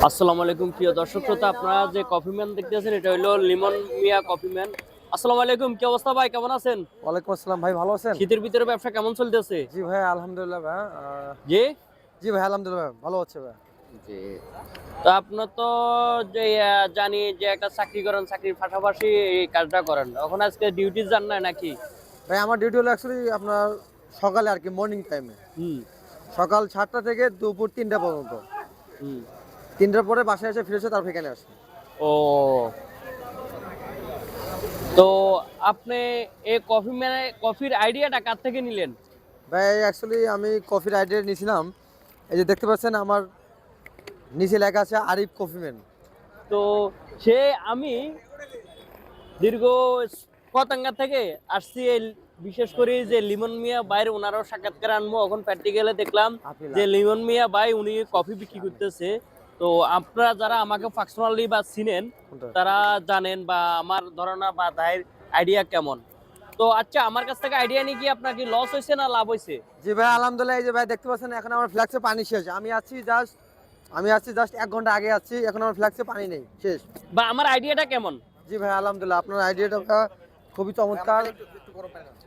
আসসালামু আলাইকুম প্রিয় দর্শক শ্রোতা, আপনারা যে কফি ম্যান দেখতেছেন এটা হলো লিমন মিয়া কফি ম্যান। আসসালামু আলাইকুম, কি অবস্থা ভাই, কেমন আছেন? ওয়ালাইকুম আসসালাম ভাই, ভালো আছেন? শীতের ভিতরে ব্যবসা কেমন চলতেছে? জি ভাই আলহামদুলিল্লাহ ভাই। জি জি ভাই আলহামদুলিল্লাহ ভালো হচ্ছে ভাই। জি। তো আপনার তো যে জানি যে একটা চাকরি করেন, চাকরির পাশাপাশি এই কাজটা করেন, এখন আজকে ডিউটি যান না নাকি? ভাই আমার ডিউটি হলো অ্যাকচুয়ালি আপনার সকালে আর কি, মর্নিং টাইমে। হুম সকাল 7টা থেকে দুপুর 3টা পর্যন্ত। হুম। 3টার পরে বাসায় এসে ফিরে এসে তারপর এখানে আসি। ও, তো আপনি এই কফি ম্যানে কফির আইডিয়াটা কার থেকে নিলেন? ভাই অ্যাকচুয়ালি আমি কফির আইডিয়া নিয়েছিলাম, এই যে দেখতে পাচ্ছেন আমার নিচে লেখা আছে আরিফ কফিম্যান। তো সে আমি দীর্ঘ পতেঙ্গা থেকে আসছি বিশেষ করে যে লিমন মিয়া ভাইয়ের ওনারও সাক্ষাৎকার আনবো। এখন প্র্যাকটিক্যালে দেখলাম যে লিমন মিয়া ভাই উনি কফি বিক্রি করতেছে। তো আপনারা যারা আমাকে পার্সোনালি বা চিনেন তারা জানেন বা আমার ধারণা বা তাদের আইডিয়া কেমন। তো আচ্ছা, আমার কাছ থেকে আইডিয়া নিয়ে কি আপনার কি লস হয়েছে না লাভ হয়েছে? জি ভাই আলহামদুলিল্লাহ, এই যে ভাই দেখতে পাচ্ছেন এখন আমার ফ্ল্যাক্সে পানি শেষ। আমি আসছি জাস্ট 1 ঘন্টা আগে আছি, এখন আমার ফ্ল্যাক্সে পানি নেই, শেষ। বা আমার আইডিয়াটা কেমন? জি ভাই আলহামদুলিল্লাহ, আপনার আইডিয়াটা খুবই চমৎকার।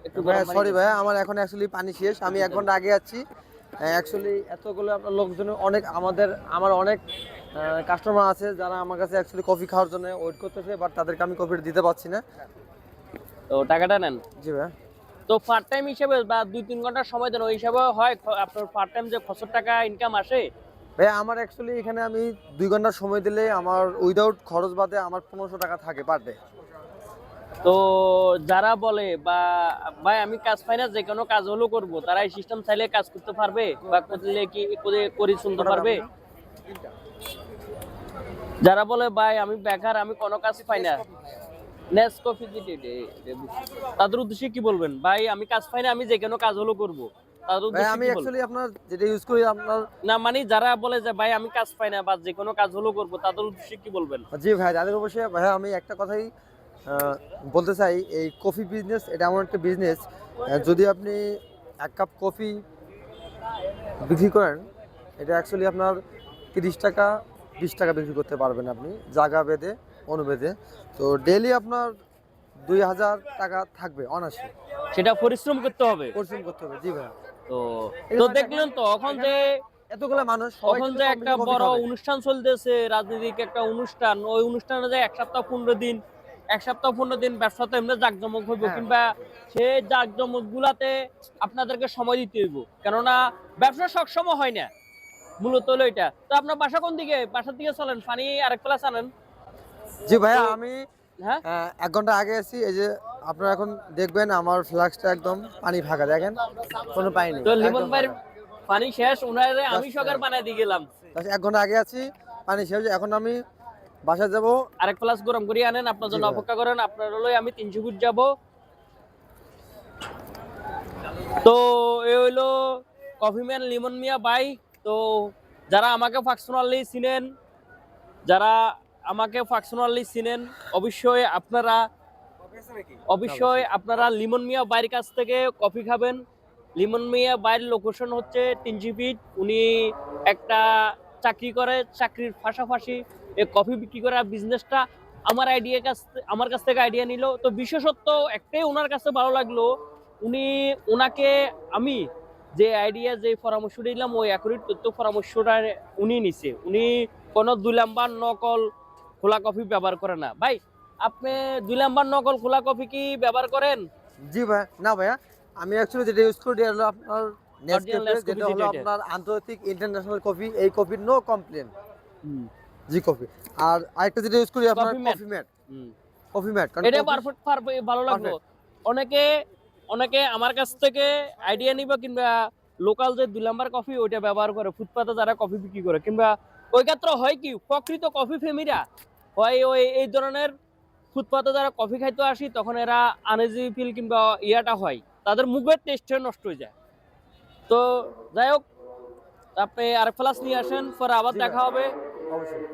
একটু ভাই গরম পানি সরি দিন। ভাই, আমার এখন অ্যাকচুয়ালি পানি শেষ, আমি 1 ঘন্টা আগে আছি। অ্যাকচুয়ালি এতগুলো আপনার লোকজন, আমার অনেক কাস্টমার আছে যারা আমার কাছে অ্যাকচুয়ালি কফি খাওয়ার জন্য ওয়েট করতেছে, বাট তাদেরকে আমি কফিটা দিতে পারছি না। তো টাকাটা নেন। জি ভাই। তো পার্ট টাইম হিসেবে বা 2-3 ঘন্টা সময় দেন, ওই হিসাবে হয় আপনার পার্ট টাইম যে কত টাকা ইনকাম আসে? ভাই আমার অ্যাকচুয়ালি এখানে আমি 2 ঘন্টা সময় দিলে আমার উইদাউট খরচ বাদে আমার 1500 টাকা থাকে পার ডে। তো যারা বলে বা ভাই আমি কাজ পাই না, যে কোনো কাজ হলো করবো, তারা এই সিস্টেম চাইলে কাজ করতে পারবে বা করলে কি করে শুনতে পারবে? যারা বলে ভাই আমি বেকার, আমি কোনো কাজ পাই না, নেসকফি তাদের উদ্দেশ্যে কি বলবেন? ভাই আমি কাজ পাই না, আমি যে কোনো কাজ হলো করবো, তাদের ভাই উদ্দেশ্যে আমি কি বলবেন? অ্যাকচুয়ালি আপনার যেটা ইউজ করি আপনার। না মানে যারা বলে যে ভাই আমি কাজ পাই না বা যে কোনো কাজ হলো করবো, তাদের উদ্দেশ্যে কি বলবেন? জি ভাই, তাদের অবশ্যই ভাই আমি একটা কথাই বলতে চাই, এই কফি বিজনেস এটা এমন একটা বিজনেস, যদি আপনি 1 কাপ কফি বিক্রি করেন, এটা অ্যাকচুয়ালি আপনার 30 টাকা 20 টাকা বিক্রি করতে পারবেন আপনি, জায়গা বেঁধে অনুবেদে। তো ডেইলি আপনার 2000 টাকা থাকবে অনায়াসে। সেটা পরিশ্রম করতে হবে। পরিশ্রম করতে হবে, জি ভাই। তো এই তো যে দেখলেন তো এখন যে এতগুলো মানুষ সবাই এখন কিন্তু যে কম একটা বেশি কফি বড় খাবে। অনুষ্ঠান চলতেছে, রাজনৈতিক একটা অনুষ্ঠান, ওই অনুষ্ঠানে যে 1 সপ্তাহ 15 দিন, 1 সপ্তাহ 15 দিন ব্যবসা তো এমনি জাঁকজমক হইব, হ্যাঁ কিংবা সে জাঁকজমক গুলাতে আপনাদেরকে সময় দিতে হইব, কেননা ব্যবসা সবসময় হয় না। মূলত হলো এটা। তো আপনার বাসা কোন দিকে? বাসার দিকে চলেন, পানি আরেক প্লাস আনেন। জি তো ভাইয়া, আমি হ্যাঁ, 1 ঘন্টা আগে আছি। এই যে আপনারা এখন দেখবেন আমার ফ্লাক্সটা একদম পানি ফাঁকা, দেখেন কোনো পানি নেই, তো লিমন একদম ভাইয়ের ফাঁকা। পানি শেষ, উনারে আমি জাস্ট সকার বানাই দিয়ে গেলাম। 1 ঘন্টা আগে আছি, পানি শেষ। এখন আমি বাসায় যাব। আরেক প্লাস গরম করিয়ে আনেন, আপনার জি জন্য ভাই। অপেক্ষা করেন। আপনার হলো আমি 300 ফুট যাব। তো এ হইলো কফি ম্যান লিমন মিয়া ভাই। তো যারা আমাকে পার্সোনালি চিনেন, যারা আমাকে পার্সোনালি চিনেন, অবশ্যই আপনারা লিমন মিয়া ভাইয়ের কাছ থেকে কফি খাবেন। লিমন মিয়া ভাইয়ের লোকেশন হচ্ছে 300 ফিট। উনি একটা চাকরি করে, চাকরির পাশাপাশি এই কফি বিক্রি করা বিজনেসটা আমার কাছ থেকে আইডিয়া নিল। তো বিশেষত্ব একটাই ওনার কাছে ভালো লাগলো, ওনাকে আমি যে আইডিয়া যে পরামর্শ দিলাম ওই অ্যাকুরেট তথ্য পরামর্শটা উনি নিছে। উনি কোনো 2 নাম্বার নকল খোলা কফি ব্যবহার করে না। ভাই আপনি 2 নাম্বার নকল খোলা কফি কি ব্যবহার করেন? জি ভাই, না ভাইয়া, আমি অ্যাকচুয়ালি যেটা ইউজ করি এটা হলো আপনার অরিজিনাল নেসক্যাফে, নেসকফি যেটা হলো যেটা এটা। আপনার আন্তর্জাতিক ইন্টারন্যাশনাল কফি। এই কফির নো কমপ্লেন। হুম। জি কফি। আর আরেকটা যেটা ইউজ করি আপনার কফি ম্যাট। Coffee mat. হুম। কফি ম্যাট কারণ এটা কফি পারফেক্ট ভালো লাগলো। পারফেক্ট। অনেকে অনেকে আমার কাছ থেকে আইডিয়া নিবে, কিংবা লোকাল যে 2 নাম্বার কফি ওইটা ব্যবহার করে ফুটপাতে যারা কফি বিক্রি করে, কিংবা ওই ক্ষেত্রে হয় কি প্রকৃত কফি প্রেমীরা হয় ওই এই ধরনের ফুটপাতে যারা কফি খাইতে আসি তখন এরা আনইজি ফিল কিংবা ইয়াটা হয়, তাদের মুখের টেস্টটা নষ্ট হয়ে যায়। তো যাই হোক, আপনি আরেক প্লাস নিয়ে আসেন, পরে আবার জি ভাই, দেখা হবে। অবশ্যই।